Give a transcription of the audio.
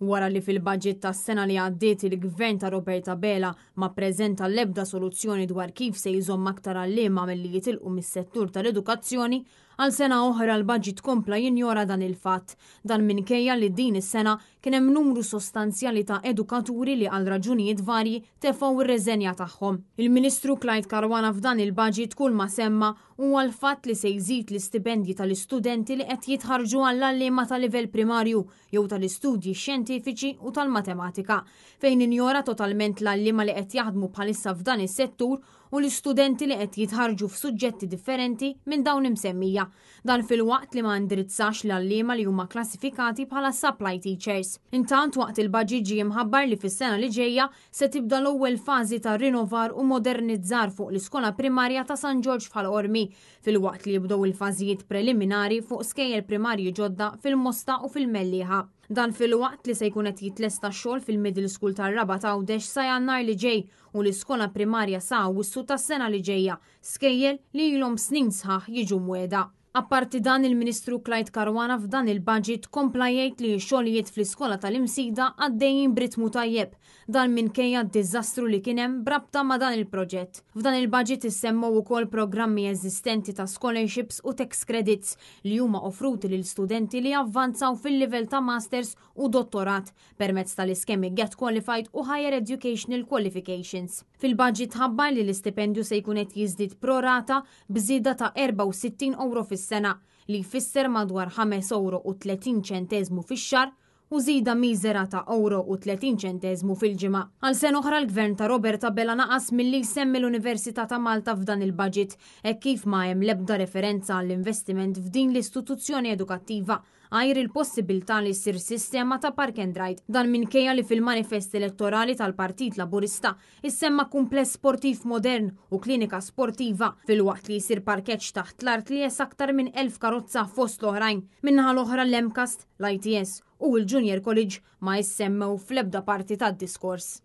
Wara li fil-budget tas-sena li għaddiet il-Gvern ta' Roberta Bela ma ppreżenta l-ebda soluzzjoni dwar kif se jżomm aktar għalliema milli jitilqu mis-settur tal-edukazzjoni, għal sena oħra l-budget kompla jinjora dan il-fatt. Dan minkejja li din is-sena kien hemm numru sostanzjali ta' edukaturi li għal raġunijiet varji tefgħu ir-reżenja tagħhom. Il-Ministru Clyde Caruana f'dan il-budget kull ma semma huwa l-fatt li se jżid l-istipendji tal-istudenti li qed jitħarġu għall-għalliema ta' livell primarju jew tal-istudji xjentifiċi u tal-matematika, fejn injora totalment l-għalliema li qed jaħdmu bħalissa f'dan is-settur u l-istudenti li qed jitħarġu f'suġġetti differenti minn dawn imsemmija. Dan fil-waqt li ma indirizzax l-għalliema li huma klassifikati bħala supply teachers. Intant waqt il-budget ġie mħabbar li fis-sena li ġejja se tibda l-ewwel fażi ta' rinnovar u modernizzar fuq l-iskola primarja ta' San George fal-Qormi, fil-waqt li jibdew il-fażijiet preliminari fuq skejjel primarji ġodda fil-Mosta u fil-Mellieħa. Dan fil-waqt li se jkun qed jitlesta x-xogħol fil-middle school tar-Raba ta' Għawdex sa Jannar li ġej u l-iskola primarja sa Awwissu tas-sena li ġejja, skejjel li ilhom snin sħaħ jiġu mwieda. Apparti dan il-Ministru Clyde Caruana f'dan il-budget kompla jgħid li x-xogħlijiet fl-iskola tal-imsida għaddejjin b'ritmu tajjeb, dan minkejja d-diżastru li kien hemm brabta ma' dan il-proġett. F'dan il-budget issemmew ukoll programmi eżistenti ta' scholarships u tax credits li huma offruti lil studenti li avvanzaw fil-livell ta' masters u dottorat permezz tal-iskemi Get Qualified u Higher Educational Qualifications. Fil-budget ħabbar li l-istipendju se jkun qed jiżdied pro rata b'żieda ta' 64 euro fis-sena li jfisser madwar 5 € fix-xahar u żieda miżera ta' €30 fil-ġimgħa. Għal sen oħra l-Gvern ta' Roberta Bela naqas milli jsemmi l-Università ta' Malta f'dan il-budget hekk kif ma hemm l-ebda referenza għall-investiment f'din l-istituzzjoni edukattiva għajr il-possibilità li ssir sistema ta' park and ride. Dan minkejja li fil-manifest elettorali tal-Partit Laburista issemma kumpless sportiv modern u klinika sportiva fil-waqt li jsir parkeġġ taħt l-art li jes aktar minn 1000 karozza fost l-oħrajn. Minnaħa l-oħra l-MCAST, l-ITS u l-Junior College ma jissemmew fl-ebda parti tad-diskors.